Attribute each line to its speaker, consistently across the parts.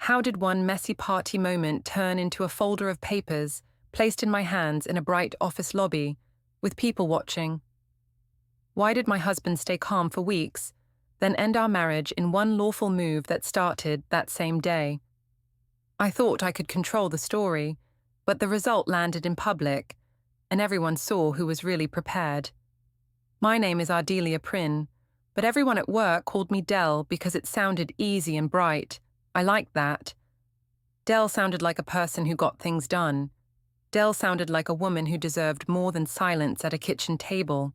Speaker 1: How did one messy party moment turn into a folder of papers placed in my hands in a bright office lobby, with people watching? Why did my husband stay calm for weeks, then end our marriage in one lawful move that started that same day? I thought I could control the story, but the result landed in public, and everyone saw who was really prepared. My name is Ardelia Prynne, but everyone at work called me Del because it sounded easy and bright. I liked that. Del sounded like a person who got things done. Del sounded like a woman who deserved more than silence at a kitchen table.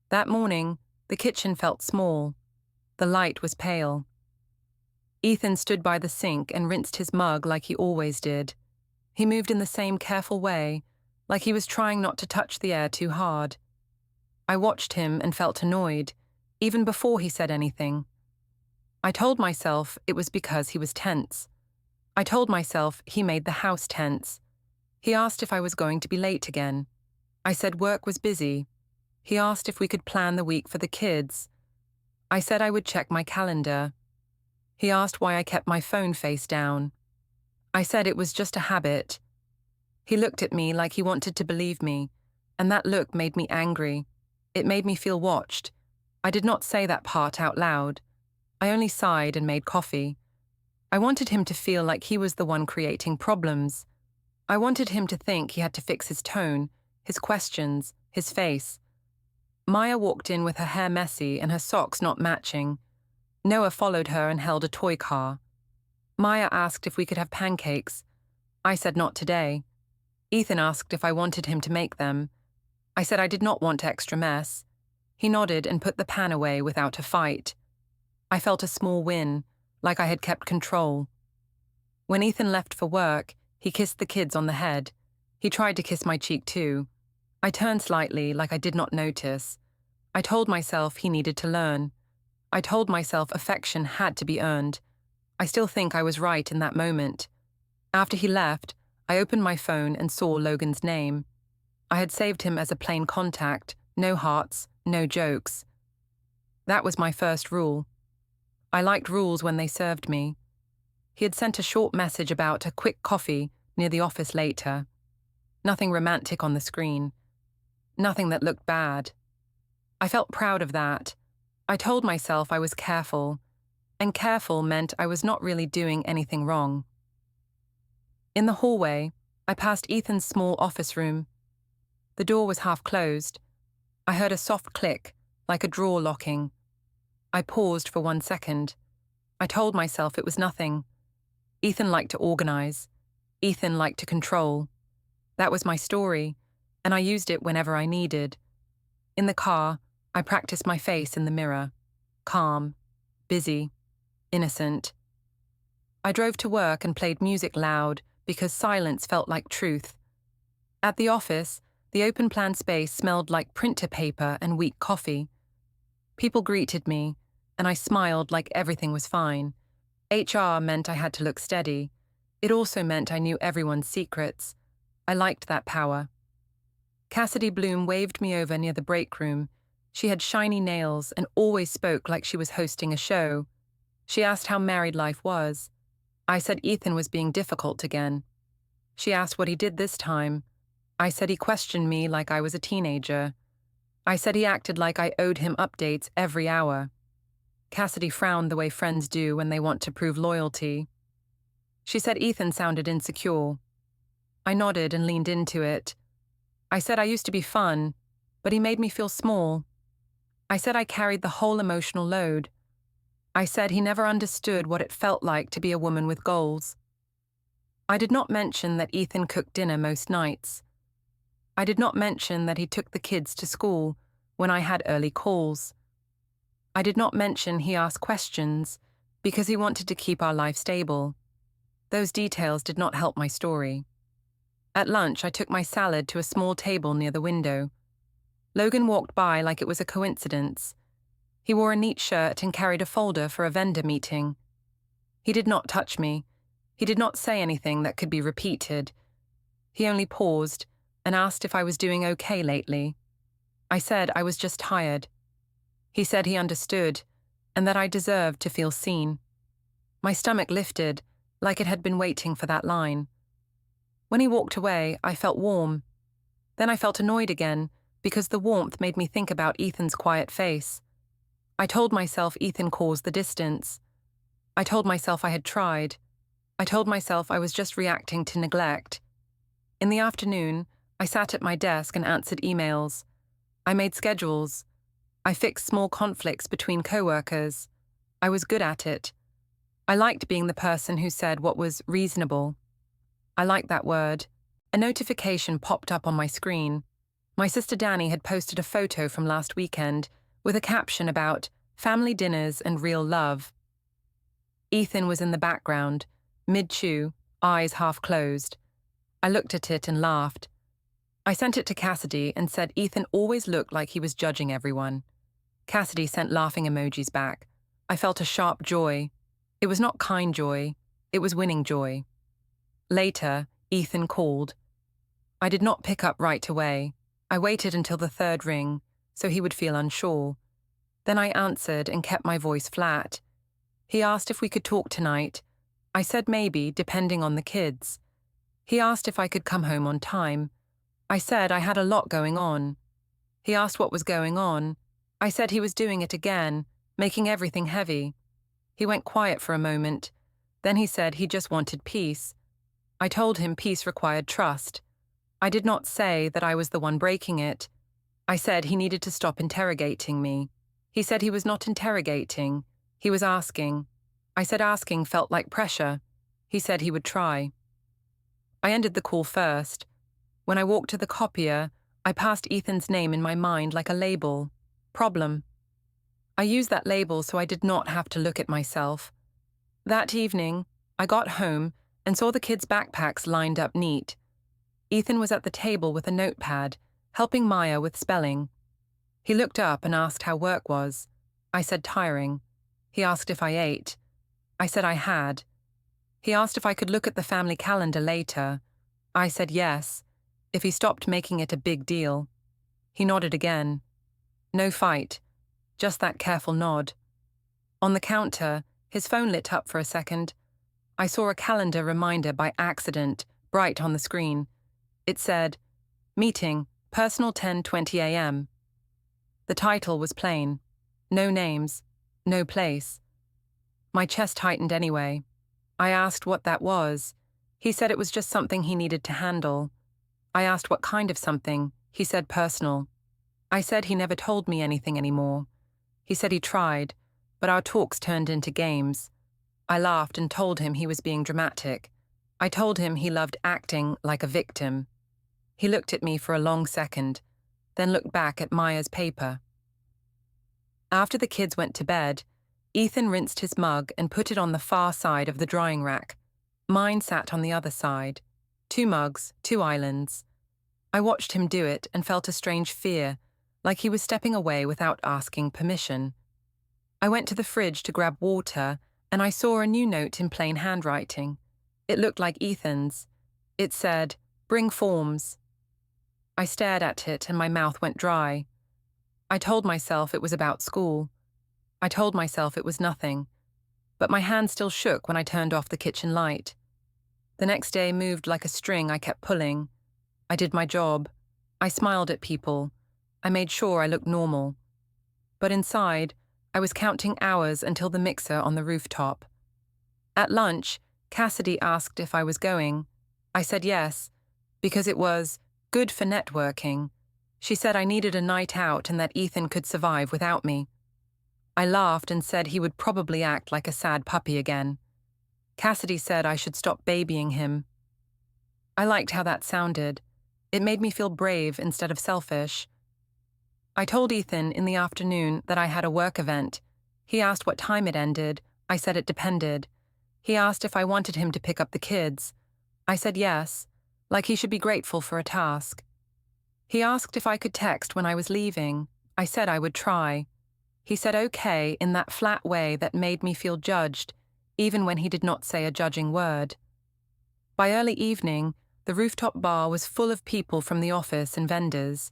Speaker 1: That morning, the kitchen felt small. The light was pale. Ethan stood by the sink and rinsed his mug like he always did. He moved in the same careful way, like he was trying not to touch the air too hard. I watched him and felt annoyed, even before he said anything. I told myself it was because he was tense. I told myself he made the house tense. He asked if I was going to be late again. I said work was busy. He asked if we could plan the week for the kids. I said I would check my calendar. He asked why I kept my phone face down. I said it was just a habit. He looked at me like he wanted to believe me, and that look made me angry. It made me feel watched. I did not say that part out loud. I only sighed and made coffee. I wanted him to feel like he was the one creating problems. I wanted him to think he had to fix his tone, his questions, his face. Maya walked in with her hair messy and her socks not matching. Noah followed her and held a toy car. Maya asked if we could have pancakes. I said not today. Ethan asked if I wanted him to make them. I said I did not want extra mess. He nodded and put the pan away without a fight. I felt a small win, like I had kept control. When Ethan left for work, he kissed the kids on the head. He tried to kiss my cheek too. I turned slightly, like I did not notice. I told myself he needed to learn. I told myself affection had to be earned. I still think I was right in that moment. After he left, I opened my phone and saw Logan's name. I had saved him as a plain contact, no hearts, no jokes. That was my first rule. I liked rules when they served me. He had sent a short message about a quick coffee near the office later. Nothing romantic on the screen. Nothing that looked bad. I felt proud of that. I told myself I was careful, and careful meant I was not really doing anything wrong. In the hallway, I passed Ethan's small office room. The door was half closed. I heard a soft click, like a drawer locking. I paused for 1 second. I told myself it was nothing. Ethan liked to organize. Ethan liked to control. That was my story, and I used it whenever I needed. In the car, I practiced my face in the mirror. Calm, busy, innocent. I drove to work and played music loud because silence felt like truth. At the office, the open-plan space smelled like printer paper and weak coffee. People greeted me, and I smiled like everything was fine. HR meant I had to look steady. It also meant I knew everyone's secrets. I liked that power. Cassidy Bloom waved me over near the break room. She had shiny nails and always spoke like she was hosting a show. She asked how married life was. I said Ethan was being difficult again. She asked what he did this time. I said he questioned me like I was a teenager. I said he acted like I owed him updates every hour. Cassidy frowned the way friends do when they want to prove loyalty. She said Ethan sounded insecure. I nodded and leaned into it. I said I used to be fun, but he made me feel small. I said I carried the whole emotional load. I said he never understood what it felt like to be a woman with goals. I did not mention that Ethan cooked dinner most nights. I did not mention that he took the kids to school when I had early calls. I did not mention he asked questions because he wanted to keep our life stable. Those details did not help my story. At lunch, I took my salad to a small table near the window. Logan walked by like it was a coincidence. He wore a neat shirt and carried a folder for a vendor meeting. He did not touch me. He did not say anything that could be repeated. He only paused and asked if I was doing okay lately. I said I was just tired. He said he understood and that I deserved to feel seen. My stomach lifted, like it had been waiting for that line. When he walked away, I felt warm. Then I felt annoyed again, because the warmth made me think about Ethan's quiet face. I told myself Ethan caused the distance. I told myself I had tried. I told myself I was just reacting to neglect. In the afternoon, I sat at my desk and answered emails. I made schedules. I fixed small conflicts between coworkers. I was good at it. I liked being the person who said what was reasonable. I liked that word. A notification popped up on my screen. My sister Danny had posted a photo from last weekend with a caption about family dinners and real love. Ethan was in the background, mid-chew, eyes half closed. I looked at it and laughed. I sent it to Cassidy and said Ethan always looked like he was judging everyone. Cassidy sent laughing emojis back. I felt a sharp joy. It was not kind joy. It was winning joy. Later, Ethan called. I did not pick up right away. I waited until the third ring, so he would feel unsure. Then I answered and kept my voice flat. He asked if we could talk tonight. I said maybe, depending on the kids. He asked if I could come home on time. I said I had a lot going on. He asked what was going on. I said he was doing it again, making everything heavy. He went quiet for a moment. Then he said he just wanted peace. I told him peace required trust. I did not say that I was the one breaking it. I said he needed to stop interrogating me. He said he was not interrogating. He was asking. I said asking felt like pressure. He said he would try. I ended the call first. When I walked to the copier, I passed Ethan's name in my mind like a label. Problem. I used that label so I did not have to look at myself. That evening, I got home and saw the kids' backpacks lined up neat. Ethan was at the table with a notepad, helping Maya with spelling. He looked up and asked how work was. I said tiring. He asked if I ate. I said I had. He asked if I could look at the family calendar later. I said yes, if he stopped making it a big deal. He nodded again. No fight, just that careful nod. On the counter, his phone lit up for a second. I saw a calendar reminder by accident, bright on the screen. It said, Meeting, personal 10:20 a.m. The title was plain. No names, no place. My chest tightened anyway. I asked what that was. He said it was just something he needed to handle. I asked what kind of something. He said personal. I said he never told me anything anymore. He said he tried, but our talks turned into games. I laughed and told him he was being dramatic. I told him he loved acting like a victim. He looked at me for a long second, then looked back at Maya's paper. After the kids went to bed, Ethan rinsed his mug and put it on the far side of the drying rack. Mine sat on the other side. 2 mugs, 2 islands. I watched him do it and felt a strange fear, like he was stepping away without asking permission. I went to the fridge to grab water, and I saw a new note in plain handwriting. It looked like Ethan's. It said, Bring forms. I stared at it and my mouth went dry. I told myself it was about school. I told myself it was nothing. But my hand still shook when I turned off the kitchen light. The next day moved like a string I kept pulling. I did my job. I smiled at people. I made sure I looked normal. But inside, I was counting hours until the mixer on the rooftop. At lunch, Cassidy asked if I was going. I said yes, because it was good for networking. She said I needed a night out and that Ethan could survive without me. I laughed and said he would probably act like a sad puppy again. Cassidy said I should stop babying him. I liked how that sounded. It made me feel brave instead of selfish. I told Ethan in the afternoon that I had a work event. He asked what time it ended. I said it depended. He asked if I wanted him to pick up the kids. I said yes, like he should be grateful for a task. He asked if I could text when I was leaving. I said I would try. He said okay in that flat way that made me feel judged, even when he did not say a judging word. By early evening, the rooftop bar was full of people from the office and vendors.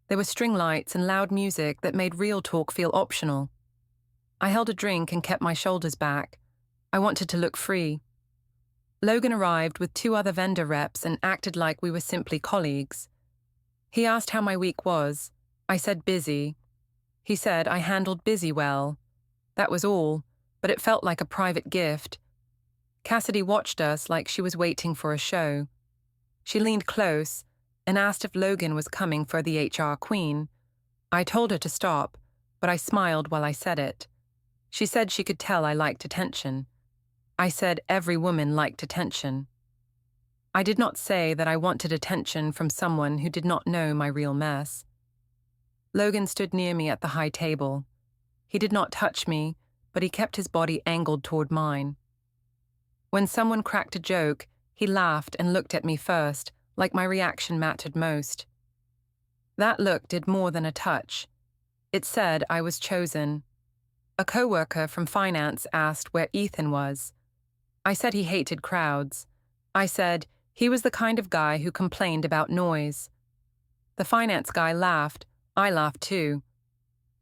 Speaker 1: There were string lights and loud music that made real talk feel optional. I held a drink and kept my shoulders back. I wanted to look free. Logan arrived with 2 other vendor reps and acted like we were simply colleagues. He asked how my week was. I said busy. He said I handled busy well. That was all, but it felt like a private gift. Cassidy watched us like she was waiting for a show. She leaned close and asked if Logan was coming for the HR queen. I told her to stop, but I smiled while I said it. She said she could tell I liked attention. I said every woman liked attention. I did not say that I wanted attention from someone who did not know my real mess. Logan stood near me at the high table. He did not touch me, but he kept his body angled toward mine. When someone cracked a joke, he laughed and looked at me first, like my reaction mattered most. That look did more than a touch. It said I was chosen. A coworker from finance asked where Ethan was. I said he hated crowds. I said he was the kind of guy who complained about noise. The finance guy laughed. I laughed too.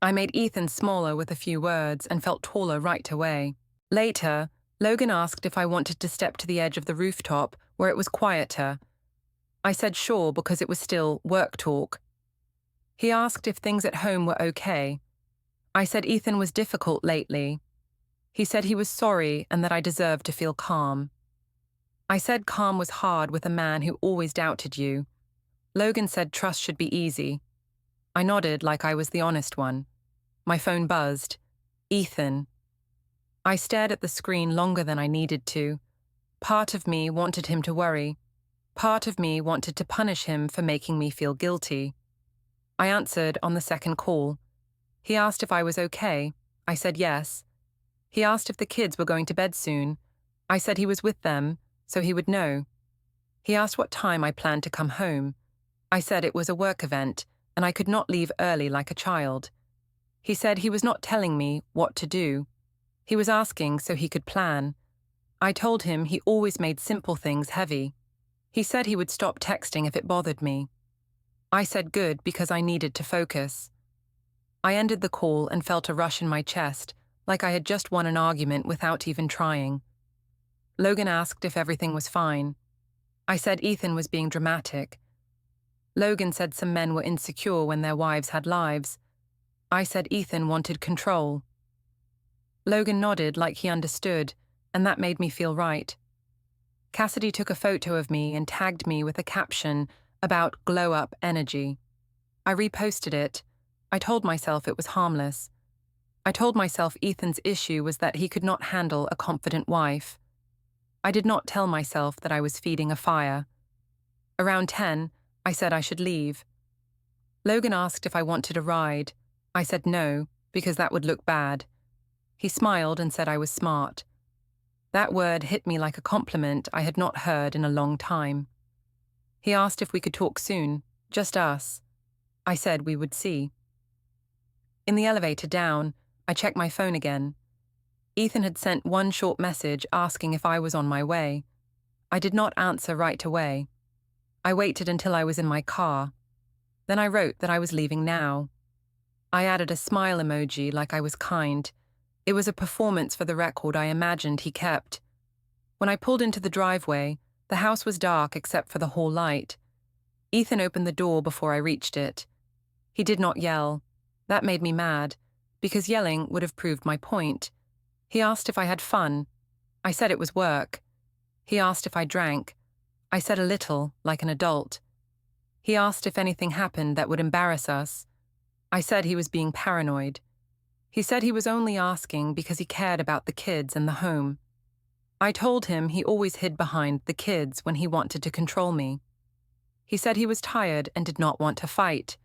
Speaker 1: I made Ethan smaller with a few words and felt taller right away. Later, Logan asked if I wanted to step to the edge of the rooftop where it was quieter. I said sure because it was still work talk. He asked if things at home were okay. I said Ethan was difficult lately. He said he was sorry and that I deserved to feel calm. I said calm was hard with a man who always doubted you. Logan said trust should be easy. I nodded like I was the honest one. My phone buzzed. Ethan. I stared at the screen longer than I needed to. Part of me wanted him to worry. Part of me wanted to punish him for making me feel guilty. I answered on the second call. He asked if I was okay. I said yes. He asked if the kids were going to bed soon. I said he was with them, so he would know. He asked what time I planned to come home. I said it was a work event, and I could not leave early like a child. He said he was not telling me what to do. He was asking so he could plan. I told him he always made simple things heavy. He said he would stop texting if it bothered me. I said good because I needed to focus. I ended the call and felt a rush in my chest, like I had just won an argument without even trying. Logan asked if everything was fine. I said Ethan was being dramatic. Logan said some men were insecure when their wives had lives. I said Ethan wanted control. Logan nodded like he understood, and that made me feel right. Cassidy took a photo of me and tagged me with a caption about glow-up energy. I reposted it. I told myself it was harmless. I told myself Ethan's issue was that he could not handle a confident wife. I did not tell myself that I was feeding a fire. Around 10, I said I should leave. Logan asked if I wanted a ride. I said no, because that would look bad. He smiled and said I was smart. That word hit me like a compliment I had not heard in a long time. He asked if we could talk soon, just us. I said we would see. In the elevator down, I checked my phone again. Ethan had sent one short message asking if I was on my way. I did not answer right away. I waited until I was in my car. Then I wrote that I was leaving now. I added a smile emoji like I was kind. It was a performance for the record I imagined he kept. When I pulled into the driveway, the house was dark except for the hall light. Ethan opened the door before I reached it. He did not yell. That made me mad, because yelling would have proved my point. He asked if I had fun. I said it was work. He asked if I drank. I said a little, like an adult. He asked if anything happened that would embarrass us. I said he was being paranoid. He said he was only asking because he cared about the kids and the home. I told him he always hid behind the kids when he wanted to control me. He said he was tired and did not want to fight.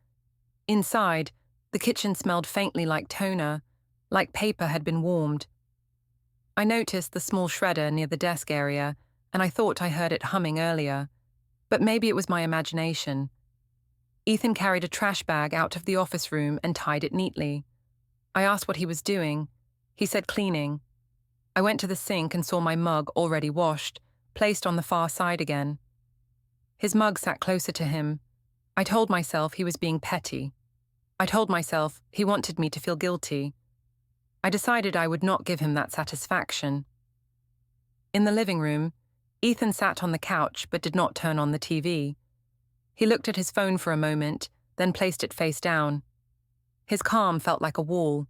Speaker 1: Inside, the kitchen smelled faintly like toner, like paper had been warmed. I noticed the small shredder near the desk area, and I thought I heard it humming earlier, but maybe it was my imagination. Ethan carried a trash bag out of the office room and tied it neatly. I asked what he was doing. He said cleaning. I went to the sink and saw my mug already washed, placed on the far side again. His mug sat closer to him. I told myself he was being petty. I told myself he wanted me to feel guilty. I decided I would not give him that satisfaction. In the living room, Ethan sat on the couch but did not turn on the TV. He looked at his phone for a moment, then placed it face down. His calm felt like a wall.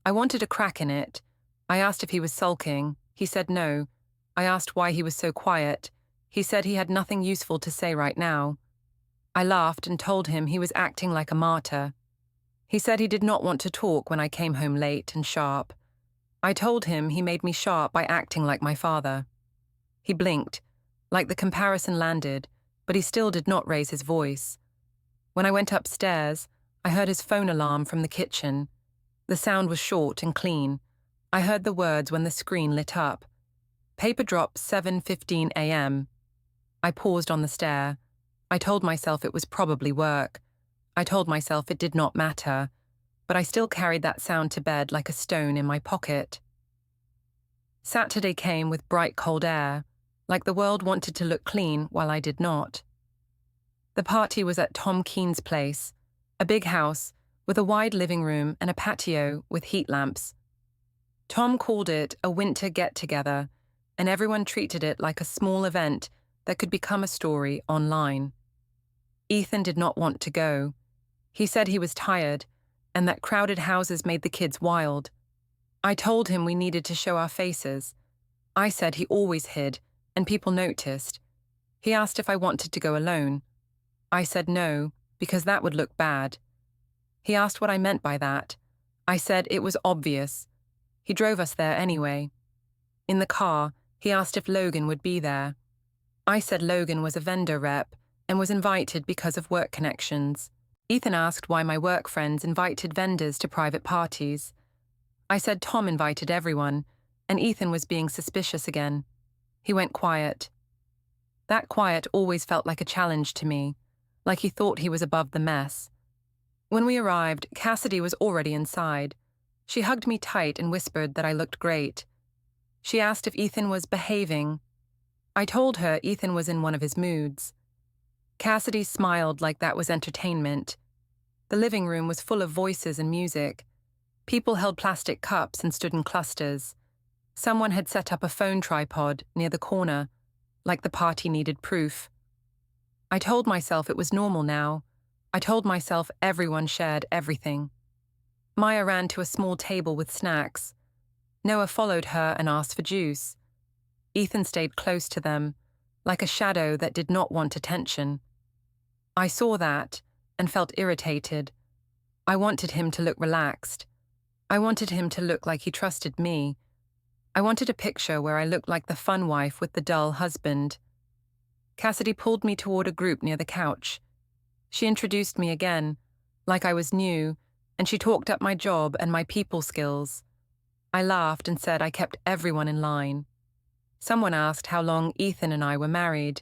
Speaker 1: I wanted a crack in it. I asked if he was sulking. He said no. I asked why he was so quiet. He said he had nothing useful to say right now. I laughed and told him he was acting like a martyr. He said he did not want to talk when I came home late and sharp. I told him he made me sharp by acting like my father. He blinked, like the comparison landed, but he still did not raise his voice. When I went upstairs, I heard his phone alarm from the kitchen. The sound was short and clean. I heard the words when the screen lit up. Paper drop 7:15 a.m. I paused on the stair. I told myself it was probably work. I told myself it did not matter, but I still carried that sound to bed like a stone in my pocket. Saturday came with bright cold air, like the world wanted to look clean while I did not. The party was at Tom Keen's place, a big house with a wide living room and a patio with heat lamps. Tom called it a winter get-together, and everyone treated it like a small event that could become a story online. Ethan did not want to go. He said he was tired, and that crowded houses made the kids wild. I told him we needed to show our faces. I said he always hid, and people noticed. He asked if I wanted to go alone. I said no, because that would look bad. He asked what I meant by that. I said it was obvious. He drove us there anyway. In the car, he asked if Logan would be there. I said Logan was a vendor rep and was invited because of work connections. Ethan asked why my work friends invited vendors to private parties. I said Tom invited everyone, and Ethan was being suspicious again. He went quiet. That quiet always felt like a challenge to me, like he thought he was above the mess. When we arrived, Cassidy was already inside. She hugged me tight and whispered that I looked great. She asked if Ethan was behaving. I told her Ethan was in one of his moods. Cassidy smiled like that was entertainment. The living room was full of voices and music. People held plastic cups and stood in clusters. Someone had set up a phone tripod near the corner, like the party needed proof. I told myself it was normal now. I told myself everyone shared everything. Maya ran to a small table with snacks. Noah followed her and asked for juice. Ethan stayed close to them, like a shadow that did not want attention. I saw that and felt irritated. I wanted him to look relaxed. I wanted him to look like he trusted me. I wanted a picture where I looked like the fun wife with the dull husband. Cassidy pulled me toward a group near the couch. She introduced me again, like I was new, and she talked up my job and my people skills. I laughed and said I kept everyone in line. Someone asked how long Ethan and I were married.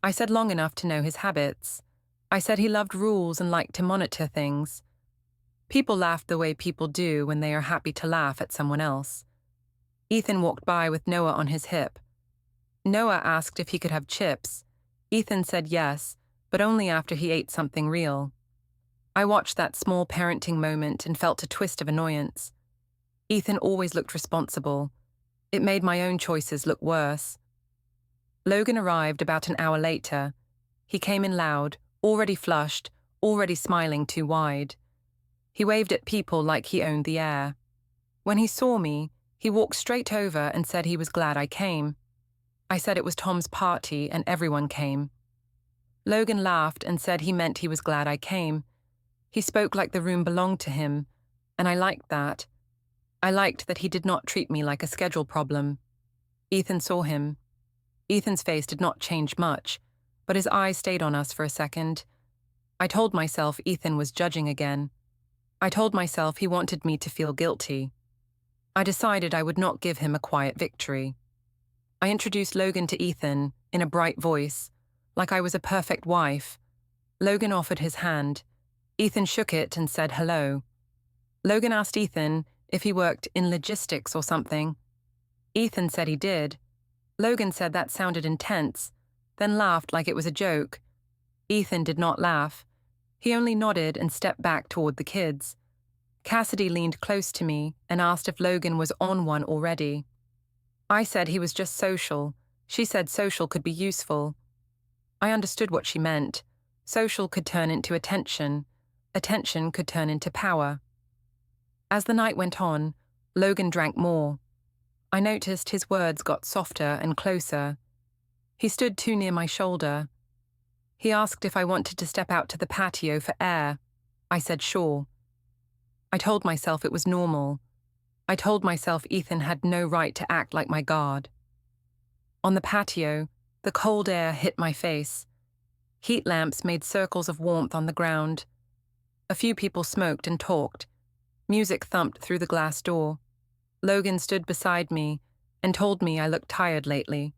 Speaker 1: I said long enough to know his habits. I said he loved rules and liked to monitor things. People laughed the way people do when they are happy to laugh at someone else. Ethan walked by with Noah on his hip. Noah asked if he could have chips. Ethan said yes, but only after he ate something real. I watched that small parenting moment and felt a twist of annoyance. Ethan always looked responsible. It made my own choices look worse. Logan arrived about an hour later. He came in loud, already flushed, already smiling too wide. He waved at people like he owned the air. When he saw me, he walked straight over and said he was glad I came. I said it was Tom's party and everyone came. Logan laughed and said he meant he was glad I came. He spoke like the room belonged to him, and I liked that. I liked that he did not treat me like a schedule problem. Ethan saw him. Ethan's face did not change much, but his eyes stayed on us for a second. I told myself Ethan was judging again. I told myself he wanted me to feel guilty. I decided I would not give him a quiet victory. I introduced Logan to Ethan in a bright voice, like I was a perfect wife. Logan offered his hand. Ethan shook it and said hello. Logan asked Ethan if he worked in logistics or something. Ethan said he did. Logan said that sounded intense, then laughed like it was a joke. Ethan did not laugh. He only nodded and stepped back toward the kids. Cassidy leaned close to me and asked if Logan was on one already. I said he was just social, She said social could be useful. I understood what she meant. Social could turn into attention. Attention could turn into power. As the night went on, Logan drank more. I noticed his words got softer and closer. He stood too near my shoulder. He asked if I wanted to step out to the patio for air. I said sure. I told myself it was normal. I told myself Ethan had no right to act like my guard. On the patio, the cold air hit my face. Heat lamps made circles of warmth on the ground. A few people smoked and talked. Music thumped through the glass door. Logan stood beside me and told me I looked tired lately.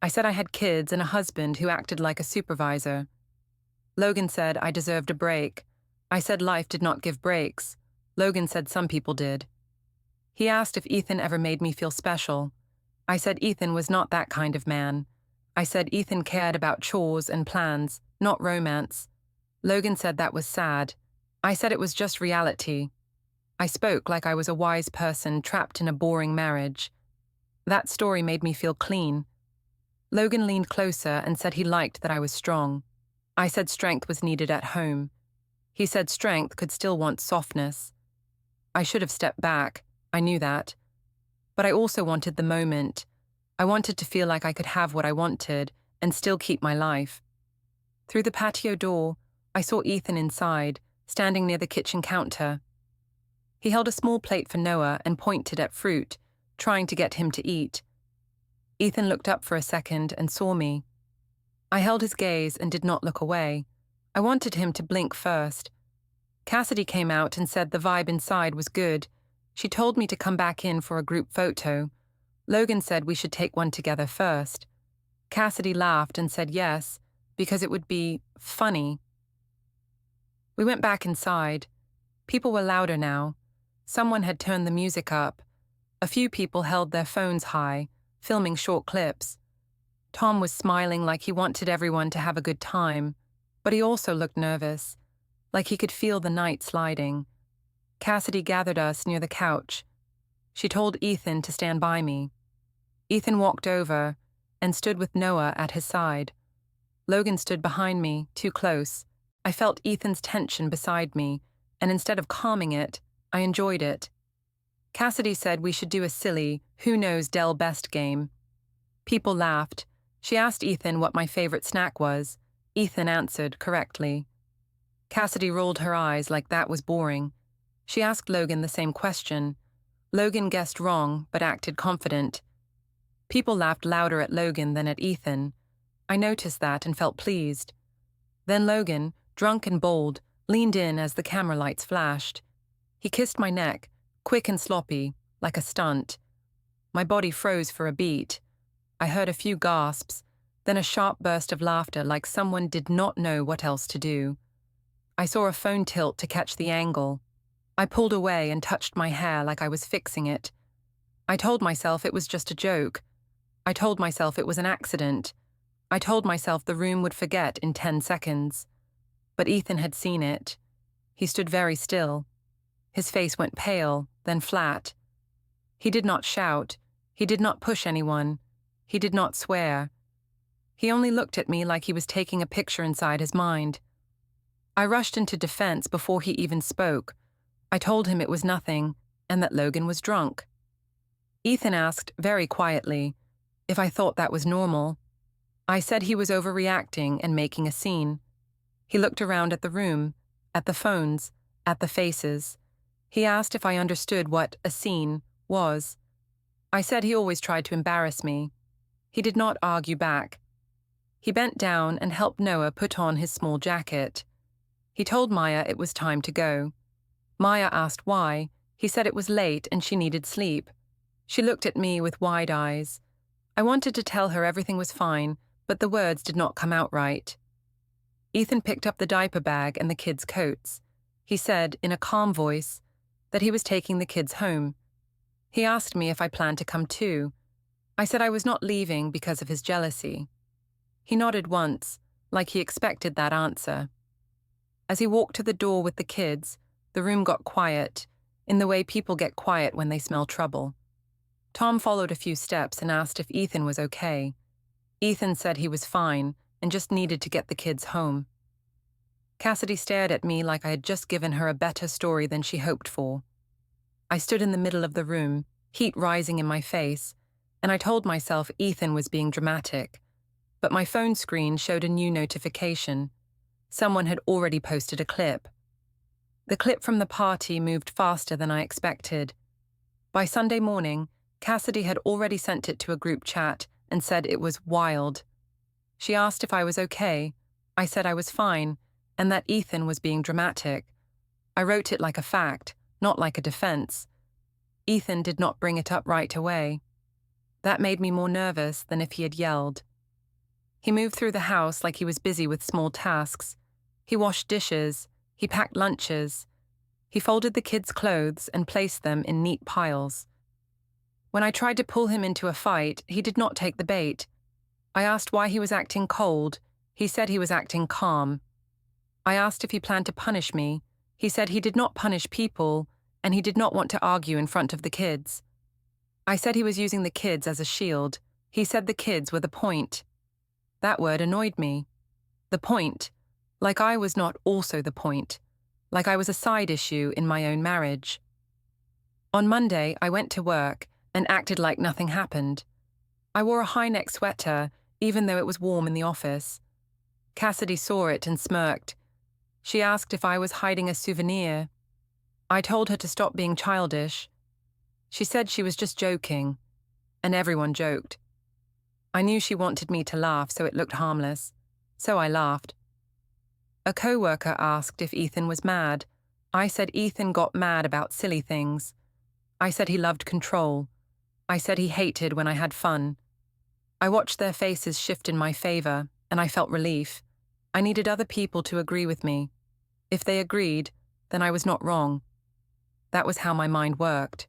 Speaker 1: I said I had kids and a husband who acted like a supervisor. Logan said I deserved a break. I said life did not give breaks. Logan said some people did. He asked if Ethan ever made me feel special. I said Ethan was not that kind of man. I said Ethan cared about chores and plans, not romance. Logan said that was sad. I said it was just reality. I spoke like I was a wise person trapped in a boring marriage. That story made me feel clean. Logan leaned closer and said he liked that I was strong. I said strength was needed at home. He said strength could still want softness. I should have stepped back, I knew that. But I also wanted the moment. I wanted to feel like I could have what I wanted and still keep my life. Through the patio door, I saw Ethan inside, standing near the kitchen counter. He held a small plate for Noah and pointed at fruit, trying to get him to eat. Ethan looked up for a second and saw me. I held his gaze and did not look away. I wanted him to blink first. Cassidy came out and said the vibe inside was good. She told me to come back in for a group photo. Logan said we should take one together first. Cassidy laughed and said yes, because it would be funny. We went back inside. People were louder now. Someone had turned the music up. A few people held their phones high, filming short clips. Tom was smiling like he wanted everyone to have a good time, but he also looked nervous, like he could feel the night sliding. Cassidy gathered us near the couch. She told Ethan to stand by me. Ethan walked over and stood with Noah at his side. Logan stood behind me, too close. I felt Ethan's tension beside me, and instead of calming it, I enjoyed it. Cassidy said we should do a silly, who knows Del Best game. People laughed. She asked Ethan what my favorite snack was. Ethan answered correctly. Cassidy rolled her eyes like that was boring. She asked Logan the same question. Logan guessed wrong, but acted confident. People laughed louder at Logan than at Ethan. I noticed that and felt pleased. Then Logan, drunk and bold, leaned in as the camera lights flashed. He kissed my neck, quick and sloppy, like a stunt. My body froze for a beat. I heard a few gasps, then a sharp burst of laughter like someone did not know what else to do. I saw a phone tilt to catch the angle. I pulled away and touched my hair like I was fixing it. I told myself it was just a joke. I told myself it was an accident. I told myself the room would forget in 10 seconds. But Ethan had seen it. He stood very still. His face went pale, then flat. He did not shout. He did not push anyone. He did not swear. He only looked at me like he was taking a picture inside his mind. I rushed into defense before he even spoke. I told him it was nothing, and that Logan was drunk. Ethan asked, very quietly, if I thought that was normal. I said he was overreacting and making a scene. He looked around at the room, at the phones, at the faces. He asked if I understood what a scene was. I said he always tried to embarrass me. He did not argue back. He bent down and helped Noah put on his small jacket. He told Maya it was time to go. Maya asked why. He said it was late and she needed sleep. She looked at me with wide eyes. I wanted to tell her everything was fine, but the words did not come out right. Ethan picked up the diaper bag and the kids' coats. He said, in a calm voice, that he was taking the kids home. He asked me if I planned to come too. I said I was not leaving because of his jealousy. He nodded once, like he expected that answer. As he walked to the door with the kids, the room got quiet, in the way people get quiet when they smell trouble. Tom followed a few steps and asked if Ethan was okay. Ethan said he was fine and just needed to get the kids home. Cassidy stared at me like I had just given her a better story than she hoped for. I stood in the middle of the room, heat rising in my face, and I told myself Ethan was being dramatic. But my phone screen showed a new notification. Someone had already posted a clip. The clip from the party moved faster than I expected. By Sunday morning, Cassidy had already sent it to a group chat and said it was wild. She asked if I was okay. I said I was fine, and that Ethan was being dramatic. I wrote it like a fact, not like a defense. Ethan did not bring it up right away. That made me more nervous than if he had yelled. He moved through the house like he was busy with small tasks. He washed dishes, he packed lunches. He folded the kids' clothes and placed them in neat piles. When I tried to pull him into a fight, he did not take the bait. I asked why he was acting cold. He said he was acting calm. I asked if he planned to punish me. He said he did not punish people, and he did not want to argue in front of the kids. I said he was using the kids as a shield. He said the kids were the point. That word annoyed me. The point. Like I was not also the point. Like I was a side issue in my own marriage. On Monday, I went to work and acted like nothing happened. I wore a high-neck sweater, even though it was warm in the office. Cassidy saw it and smirked. She asked if I was hiding a souvenir. I told her to stop being childish. She said she was just joking, and everyone joked. I knew she wanted me to laugh, so it looked harmless. So I laughed. A co-worker asked if Ethan was mad. I said Ethan got mad about silly things. I said he loved control. I said he hated when I had fun. I watched their faces shift in my favor, and I felt relief. I needed other people to agree with me. If they agreed, then I was not wrong. That was how my mind worked.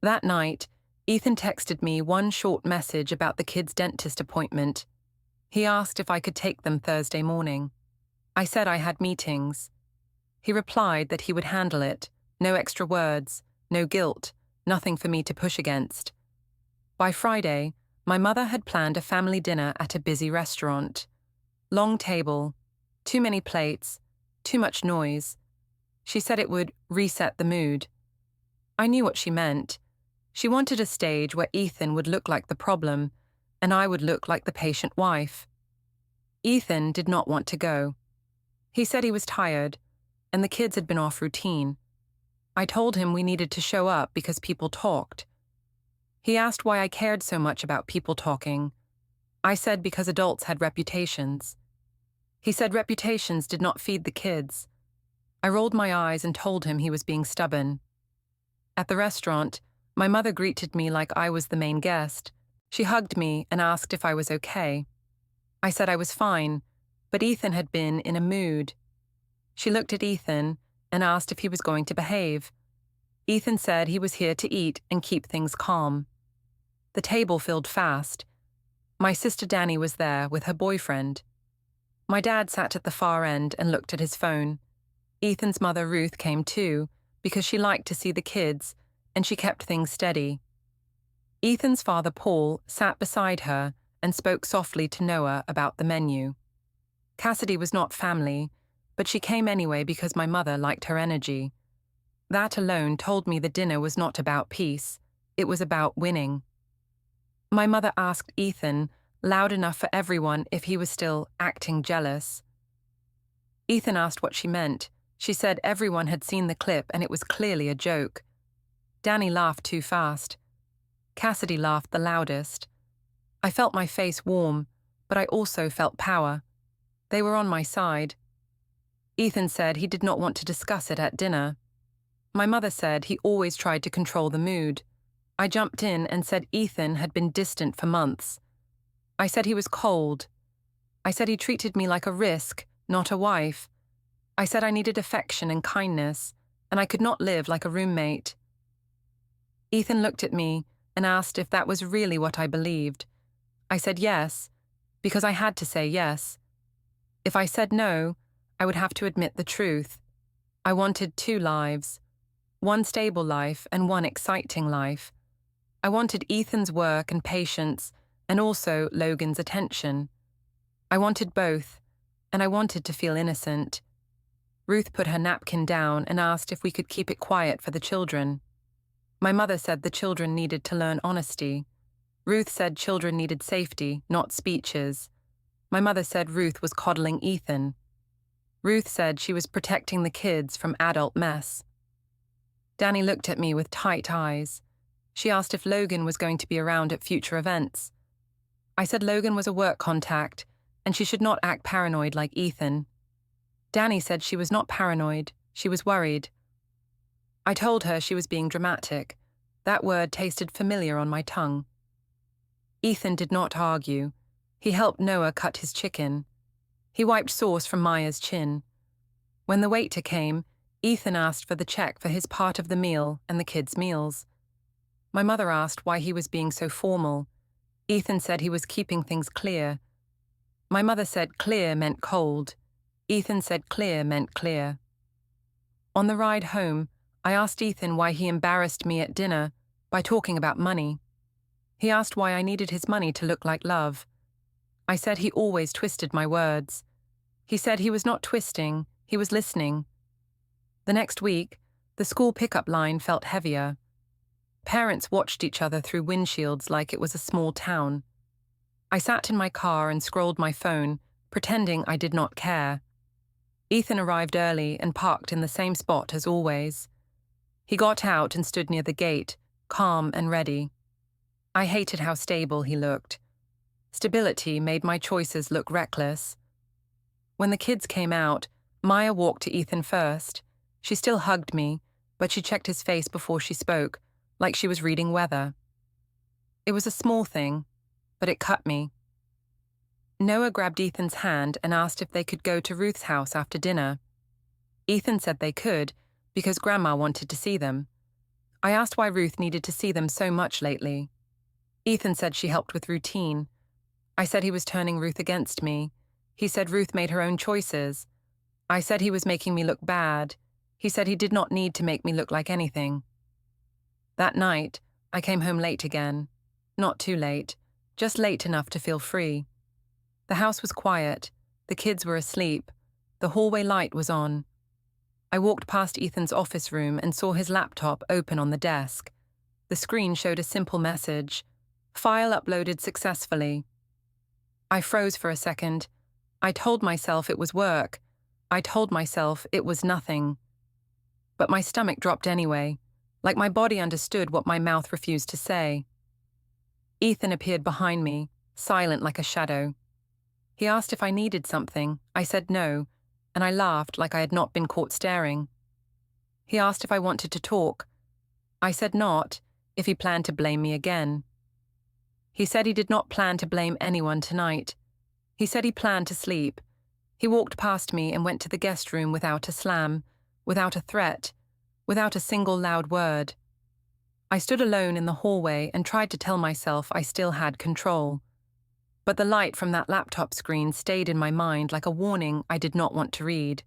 Speaker 1: That night, Ethan texted me one short message about the kids' dentist appointment. He asked if I could take them Thursday morning. I said I had meetings. He replied that he would handle it, no extra words, no guilt, nothing for me to push against. By Friday, my mother had planned a family dinner at a busy restaurant. Long table, too many plates, too much noise. She said it would reset the mood. I knew what she meant. She wanted a stage where Ethan would look like the problem, and I would look like the patient wife. Ethan did not want to go. He said he was tired, and the kids had been off routine. I told him we needed to show up because people talked. He asked why I cared so much about people talking. I said because adults had reputations. He said reputations did not feed the kids. I rolled my eyes and told him he was being stubborn. At the restaurant, my mother greeted me like I was the main guest. She hugged me and asked if I was okay. I said I was fine, but Ethan had been in a mood. She looked at Ethan and asked if he was going to behave. Ethan said he was here to eat and keep things calm. The table filled fast. My sister Danny was there with her boyfriend. My dad sat at the far end and looked at his phone. Ethan's mother Ruth came too, because she liked to see the kids, and she kept things steady. Ethan's father Paul sat beside her and spoke softly to Noah about the menu. Cassidy was not family, but she came anyway because my mother liked her energy. That alone told me the dinner was not about peace, it was about winning. My mother asked Ethan, loud enough for everyone, if he was still acting jealous. Ethan asked what she meant. She said everyone had seen the clip and it was clearly a joke. Danny laughed too fast. Cassidy laughed the loudest. I felt my face warm, but I also felt power. They were on my side. Ethan said he did not want to discuss it at dinner. My mother said he always tried to control the mood. I jumped in and said Ethan had been distant for months. I said he was cold. I said he treated me like a risk, not a wife. I said I needed affection and kindness, and I could not live like a roommate. Ethan looked at me and asked if that was really what I believed. I said yes, because I had to say yes. If I said no, I would have to admit the truth. I wanted 2 lives, one stable life and one exciting life. I wanted Ethan's work and patience, and also Logan's attention. I wanted both, and I wanted to feel innocent. Ruth put her napkin down and asked if we could keep it quiet for the children. My mother said the children needed to learn honesty. Ruth said children needed safety, not speeches. My mother said Ruth was coddling Ethan. Ruth said she was protecting the kids from adult mess. Danny looked at me with tight eyes. She asked if Logan was going to be around at future events. I said Logan was a work contact, and she should not act paranoid like Ethan. Danny said she was not paranoid, she was worried. I told her she was being dramatic. That word tasted familiar on my tongue. Ethan did not argue. He helped Noah cut his chicken. He wiped sauce from Maya's chin. When the waiter came, Ethan asked for the check for his part of the meal and the kids' meals. My mother asked why he was being so formal. Ethan said he was keeping things clear. My mother said clear meant cold. Ethan said clear meant clear. On the ride home, I asked Ethan why he embarrassed me at dinner by talking about money. He asked why I needed his money to look like love. I said he always twisted my words. He said he was not twisting, he was listening. The next week, the school pickup line felt heavier. Parents watched each other through windshields like it was a small town. I sat in my car and scrolled my phone, pretending I did not care. Ethan arrived early and parked in the same spot as always. He got out and stood near the gate, calm and ready. I hated how stable he looked. Stability made my choices look reckless. When the kids came out, Maya walked to Ethan first. She still hugged me, but she checked his face before she spoke, like she was reading weather. It was a small thing, but it cut me. Noah grabbed Ethan's hand and asked if they could go to Ruth's house after dinner. Ethan said they could, because Grandma wanted to see them. I asked why Ruth needed to see them so much lately. Ethan said she helped with routine. I said he was turning Ruth against me. He said Ruth made her own choices. I said he was making me look bad. He said he did not need to make me look like anything. That night, I came home late again. Not too late, just late enough to feel free. The house was quiet. The kids were asleep. The hallway light was on. I walked past Ethan's office room and saw his laptop open on the desk. The screen showed a simple message. File uploaded successfully. I froze for a second. I told myself it was work. I told myself it was nothing. But my stomach dropped anyway, like my body understood what my mouth refused to say. Ethan appeared behind me, silent like a shadow. He asked if I needed something. I said no, and I laughed like I had not been caught staring. He asked if I wanted to talk. I said not, if he planned to blame me again. He said he did not plan to blame anyone tonight. He said he planned to sleep. He walked past me and went to the guest room without a slam, without a threat, without a single loud word. I stood alone in the hallway and tried to tell myself I still had control. But the light from that laptop screen stayed in my mind like a warning I did not want to read.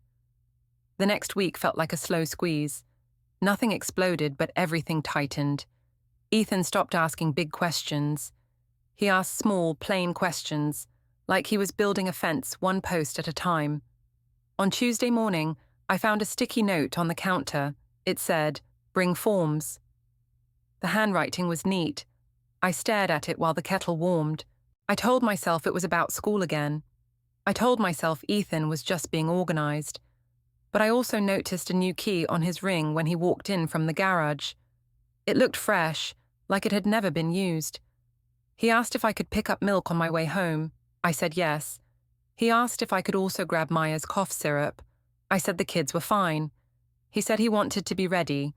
Speaker 1: The next week felt like a slow squeeze. Nothing exploded, but everything tightened. Ethan stopped asking big questions. He asked small, plain questions, like he was building a fence one post at a time. On Tuesday morning, I found a sticky note on the counter. It said, "Bring forms." The handwriting was neat. I stared at it while the kettle warmed. I told myself it was about school again. I told myself Ethan was just being organized. But I also noticed a new key on his ring when he walked in from the garage. It looked fresh, like it had never been used. He asked if I could pick up milk on my way home. I said yes. He asked if I could also grab Maya's cough syrup. I said the kids were fine. He said he wanted to be ready,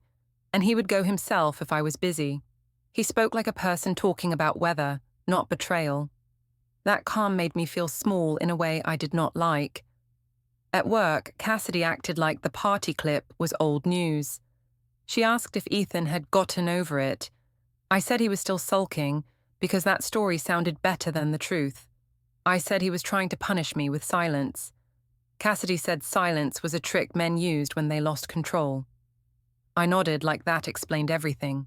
Speaker 1: and he would go himself if I was busy. He spoke like a person talking about weather, not betrayal. That calm made me feel small in a way I did not like. At work, Cassidy acted like the party clip was old news. She asked if Ethan had gotten over it. I said he was still sulking, because that story sounded better than the truth. I said he was trying to punish me with silence. Cassidy said silence was a trick men used when they lost control. I nodded like that explained everything.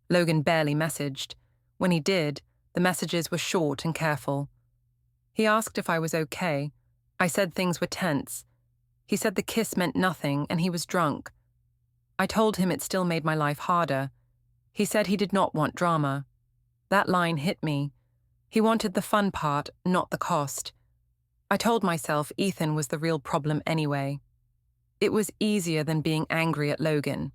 Speaker 1: Logan barely messaged. When he did, The messages were short and careful. He asked if I was okay. I said things were tense. He said the kiss meant nothing and he was drunk. I told him it still made my life harder. He said he did not want drama. That line hit me. He wanted the fun part, not the cost. I told myself Ethan was the real problem anyway. It was easier than being angry at Logan.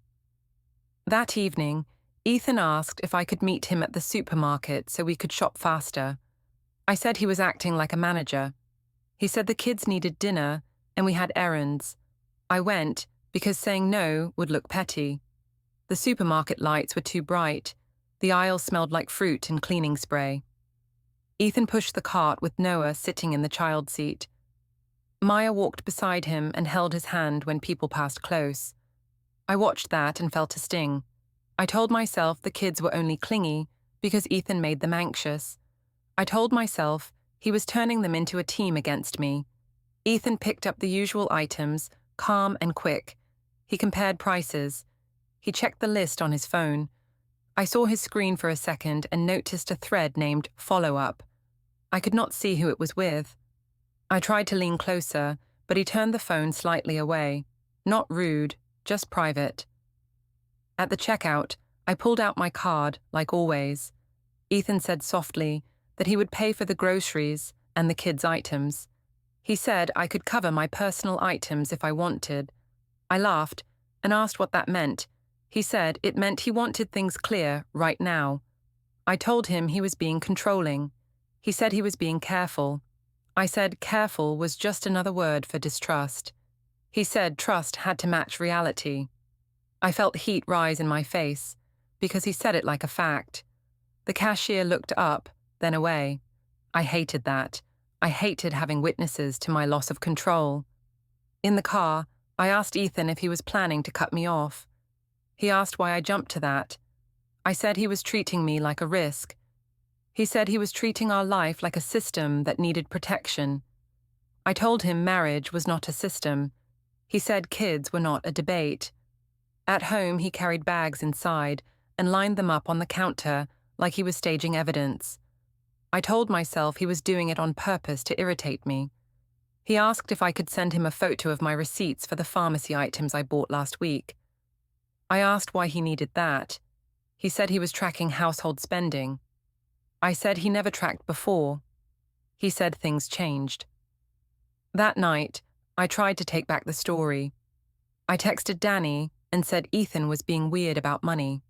Speaker 1: That evening, Ethan asked if I could meet him at the supermarket so we could shop faster. I said he was acting like a manager. He said the kids needed dinner and we had errands. I went because saying no would look petty. The supermarket lights were too bright. The aisle smelled like fruit and cleaning spray. Ethan pushed the cart with Noah sitting in the child seat. Maya walked beside him and held his hand when people passed close. I watched that and felt a sting. I told myself the kids were only clingy because Ethan made them anxious. I told myself he was turning them into a team against me. Ethan picked up the usual items, calm and quick. He compared prices. He checked the list on his phone. I saw his screen for a second and noticed a thread named Follow Up. I could not see who it was with. I tried to lean closer, but he turned the phone slightly away. Not rude, just private. At the checkout, I pulled out my card, like always. Ethan said softly that he would pay for the groceries and the kids' items. He said I could cover my personal items if I wanted. I laughed and asked what that meant. He said it meant he wanted things clear right now. I told him he was being controlling. He said he was being careful. I said careful was just another word for distrust. He said trust had to match reality. I felt heat rise in my face because he said it like a fact. The cashier looked up, then away. I hated that. I hated having witnesses to my loss of control. In the car, I asked Ethan if he was planning to cut me off. He asked why I jumped to that. I said he was treating me like a risk. He said he was treating our life like a system that needed protection. I told him marriage was not a system. He said kids were not a debate. At home, he carried bags inside and lined them up on the counter like he was staging evidence. I told myself he was doing it on purpose to irritate me. He asked if I could send him a photo of my receipts for the pharmacy items I bought last week. I asked why he needed that. He said he was tracking household spending. I said he never tracked before. He said things changed. That night, I tried to take back the story. I texted Danny and said Ethan was being weird about money.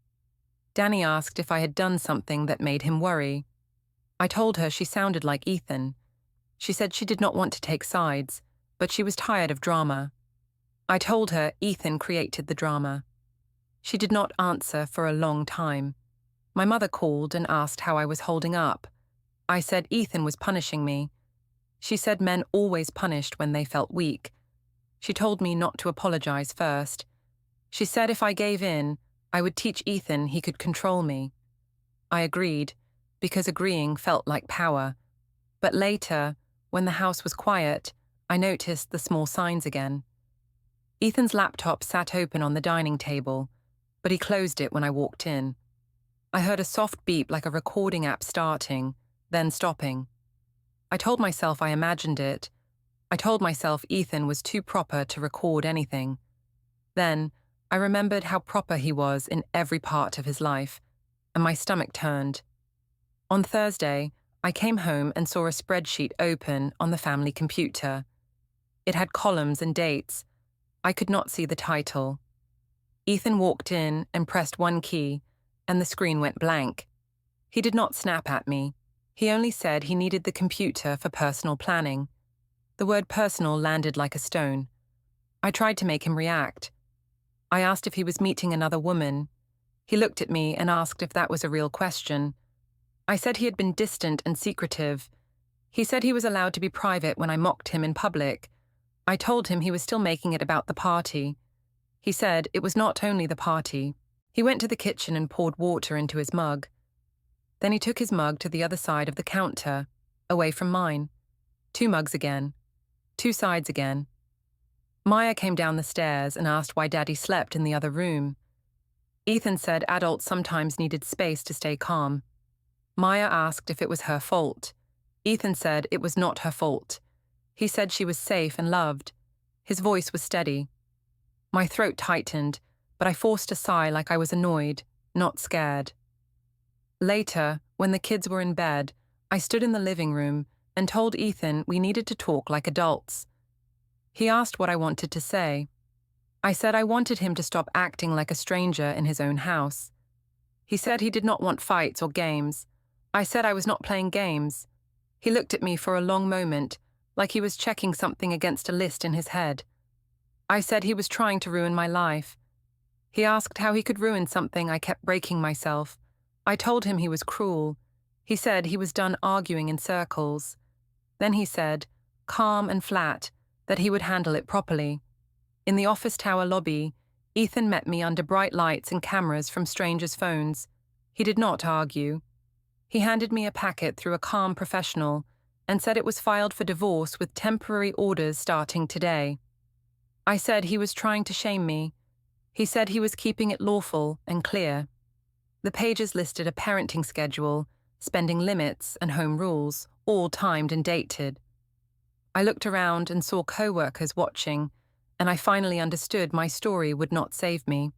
Speaker 1: Danny asked if I had done something that made him worry. I told her she sounded like Ethan. She said she did not want to take sides, but she was tired of drama. I told her Ethan created the drama. She did not answer for a long time. My mother called and asked how I was holding up. I said Ethan was punishing me. She said men always punished when they felt weak. She told me not to apologize first. She said if I gave in, I would teach Ethan he could control me. I agreed, because agreeing felt like power. But later, when the house was quiet, I noticed the small signs again. Ethan's laptop sat open on the dining table, but he closed it when I walked in. I heard a soft beep like a recording app starting, then stopping. I told myself I imagined it. I told myself Ethan was too proper to record anything. Then, I remembered how proper he was in every part of his life, and my stomach turned. On Thursday, I came home and saw a spreadsheet open on the family computer. It had columns and dates. I could not see the title. Ethan walked in and pressed one key, and the screen went blank. He did not snap at me. He only said he needed the computer for personal planning. The word personal landed like a stone. I tried to make him react. I asked if he was meeting another woman. He looked at me and asked if that was a real question. I said he had been distant and secretive. He said he was allowed to be private when I mocked him in public. I told him he was still making it about the party. He said it was not only the party. He went to the kitchen and poured water into his mug. Then he took his mug to the other side of the counter, away from mine. 2 mugs again. 2 sides again. Maya came down the stairs and asked why Daddy slept in the other room. Ethan said adults sometimes needed space to stay calm. Maya asked if it was her fault. Ethan said it was not her fault. He said she was safe and loved. His voice was steady. My throat tightened, but I forced a sigh like I was annoyed, not scared. Later, when the kids were in bed, I stood in the living room and told Ethan we needed to talk like adults. He asked what I wanted to say. I said I wanted him to stop acting like a stranger in his own house. He said he did not want fights or games. I said I was not playing games. He looked at me for a long moment, like he was checking something against a list in his head. I said he was trying to ruin my life. He asked how he could ruin something I kept breaking myself. I told him he was cruel. He said he was done arguing in circles. Then he said, calm and flat, that he would handle it properly. In the office tower lobby, Ethan met me under bright lights and cameras from strangers' phones. He did not argue. He handed me a packet through a calm professional and said it was filed for divorce with temporary orders starting today. I said he was trying to shame me. He said he was keeping it lawful and clear. The pages listed a parenting schedule, spending limits, and home rules, all timed and dated. I looked around and saw co-workers watching, and I finally understood my story would not save me.